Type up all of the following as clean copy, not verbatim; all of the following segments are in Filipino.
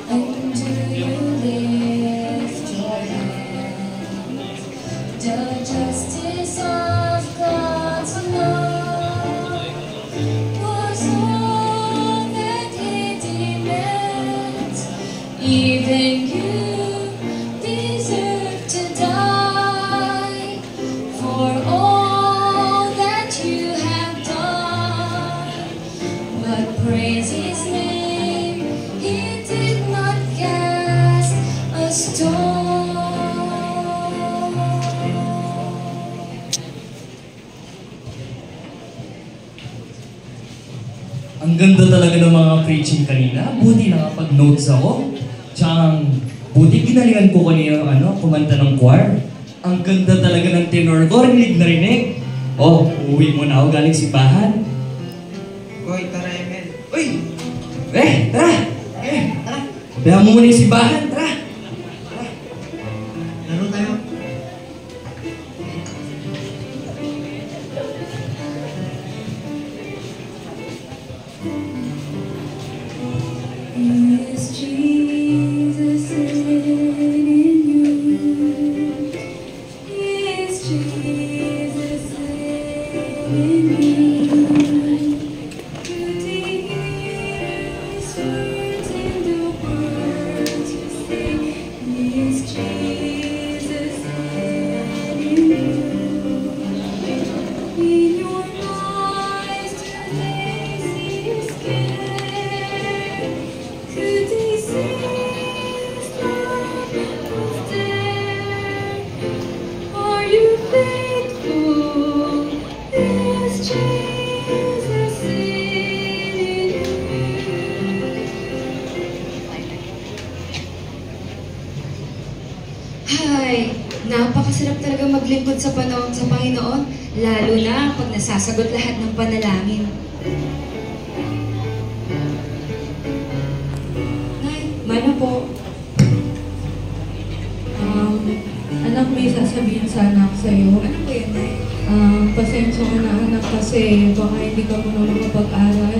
And do you lift your hands? The justice of God's love was all that He demands. Even you deserve to die for all that you have done. But praise His name, He did not cast a stone. Ang ganda talaga ng mga preaching kanina. Buti nakapag-notes ako. Tsaka, buti ginalingan ko kanina kumanta ng choir. Ang ganda talaga ng tenor ko. Rinig na rinig. Oh, uuwi mo na ako galing simbahan. Hoy, tara Emel. Uy! Tara! Tara! Bayahan mo muna yung simbahan. Tara! Laro tayo. Is Jesus in you? Is Jesus in you? Could He hear His words in the words you sing? Is Jesus in you? In your eyes do they see His care? Could they see His love was there? Are you faithful? Is Jesus in you? Hay, napakasarap talaga maglingkod sa Panginoon, lalo na pag nasasagot lahat ng panalangin. Nay, mana po? Anak, may sasabihin sana ako sa'yo. Ano po yan, Nay? Pasensya ka na anak kasi baka hindi ka muna makapag-aral.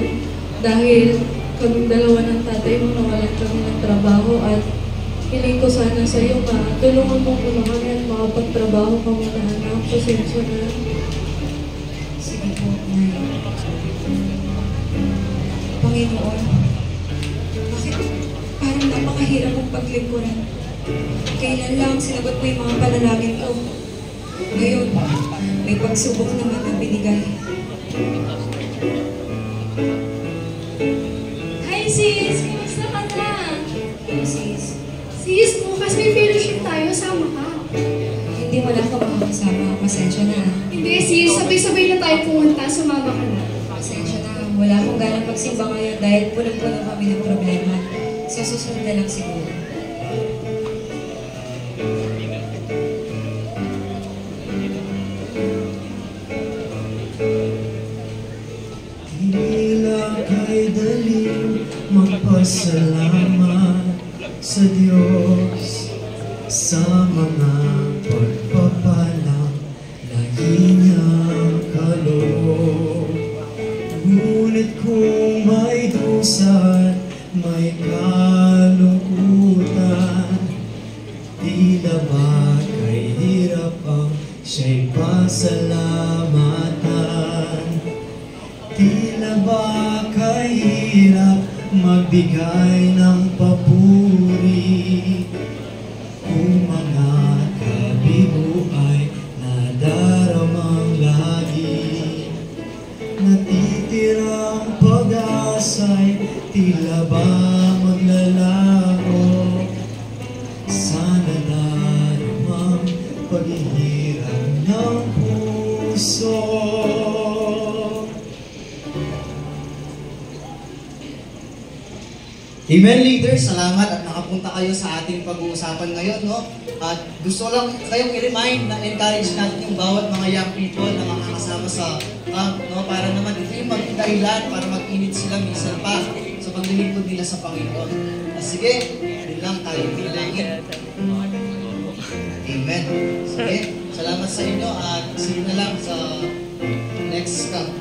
Dahil kaming dalawa ng tatay mo nawalan kami ng trabaho at hiling ko sana sa'yo tulungan mo muna kami at makapagtrabaho ka muna anak. Pasensya na. Sige po, Nay. Panginoon, bakit parang napakahirap ang paglingkuran? Kailan lang sinagot mo yung mga panalangin ko. Ngayon, may pagsubok naman na binigay. Hi sis! Kumusta ka na? Sis, Sis, bukas may fellowship tayo, sama ka. hindi mo na ako makakasama. Pasensya na. Hindi sis, sabay-sabay na tayo pumunta, sumama ka na. Pasensya na. Wala akong ganang magsimba ngayon dahil punong-puno kami ng problema. Sa susunod na lang siguro. Tila kay daling magpasalamat sa Diyos sa mga pagpapalang lagi niyang kaloob. Ngunit kung may dusa, may kalungkutan, tila ba kay hirap ang siya'y pasalamatan? Tila ba kay hirap magbigay ng papuri kung mga kabigo ay nadaramang lagi? Natitirang pag-asa'y tila ba maglalago? Sana daramang paghihirap ng puso. Amen, leaders. Salamat at nakapunta kayo sa ating pag-uusapan ngayon, no? At gusto ko lang kayong i-remind na encourage natin yung bawat mga young people na makakasama sa camp, no? Para naman ito yung magdahilan para mag-init sila minsan pa sa paglilingkod nila sa Panginoon. Sige, yun lang tayo bilangin. Amen. Sige, salamat sa inyo at see you na lang sa next camp.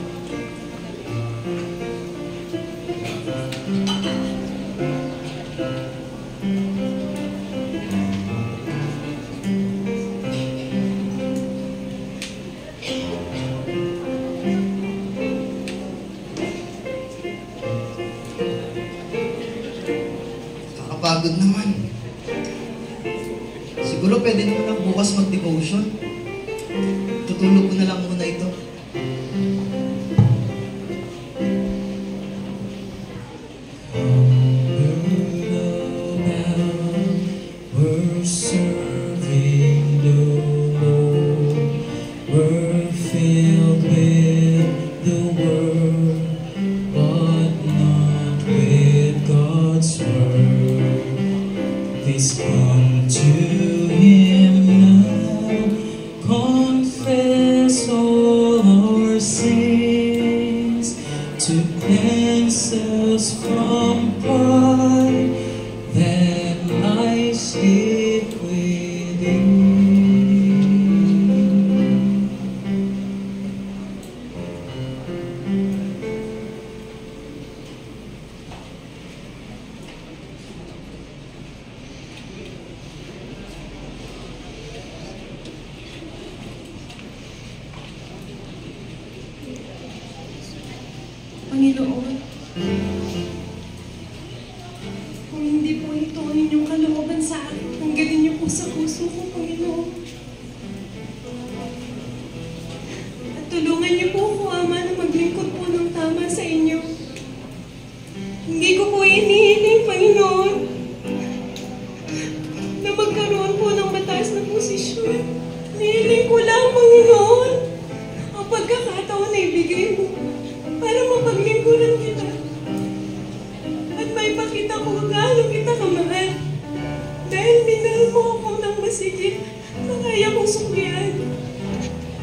Nakakapagod naman. Siguro pwede naman ako bukas mag-devotion. Tutulog ko na lang muna ito. We're serving the Lord. We're filled with the Word, but not with God's Word. Please come to Him now. Confess all our sins to cleanse us from pride that lies hid within. Panginoon, kung hindi po ito ang inyong kalooban sa akin, tanggalin niyo po sa puso ko, Panginoon. At tulungan niyo po ako, Ama, na maglingkod po ng tama sa inyo. Hindi ko po inihiling, Panginoon, na magkaroon po ng mataas na posisyon. Hinihiling ko lang, Panginoon, ang pagkakataon na ibigay mo para mapaglingkuran kita. At may pakita ko gaano kita kamahal. Dahil minahal mo ako ng masigit na kaya kong suklian.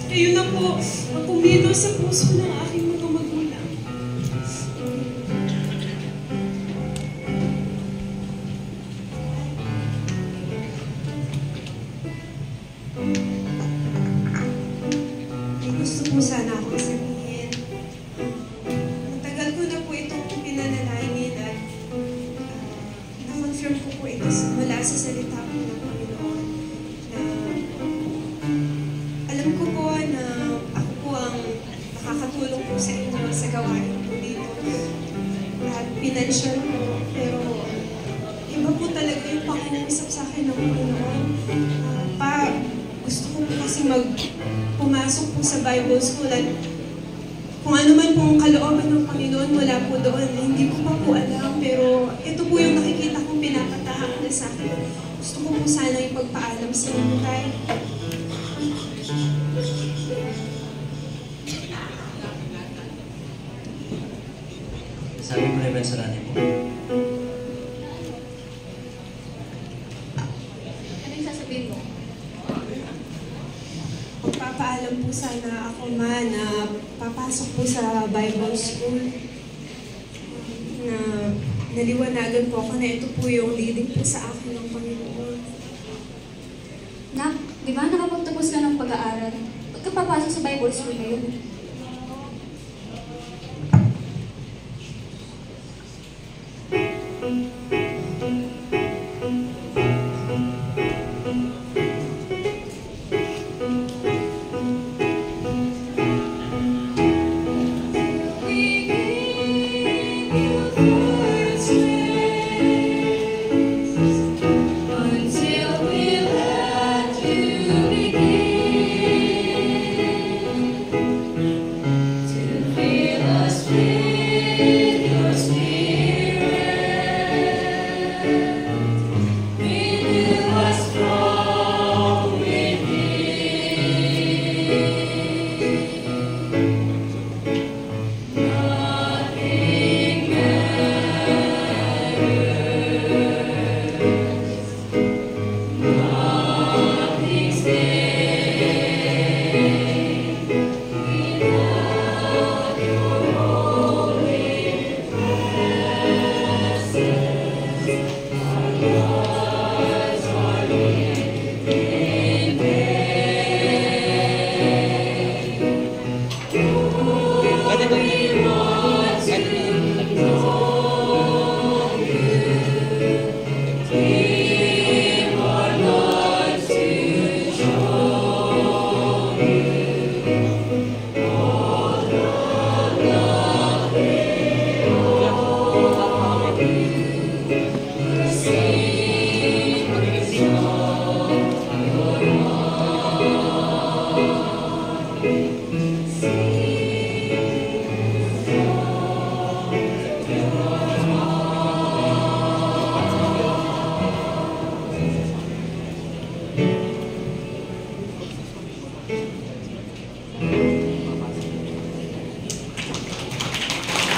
Kayo na po ang pumilo sa puso ng aking mga magulang. May gusto po sana akong sabihin. Matagal ko na po itong pinanalangin at na-confirm ko po ito mula sa salita po ng Panginoon na alam ko po na ako po ang nakakatulong po sa inyo sa gawain po dito at financial po, pero iba po talaga yung pakiusap sa akin ng Panginoon. Gusto ko po kasi pumasok po sa Bible School at kung ano man pong kalooban ng Panginoon, wala po doon. Hindi ko pa po alam, pero ito po yung nakikita kong pinapatahan na sa akin. Gusto ko po sana ipagpaalam sa inyo tayo. Sabi mo na sa natin mo. Ano yung sasabihin mo? Magpapaalam po sana ako, Ma, na papasok po sa Bible School. Na naliwanagan po ako na ito po yung leading po sa akin ng Panginoon. Nak, di ba nakapagtapos ka ng pag-aaral? Ba't ka papasok sa Bible School ngayon?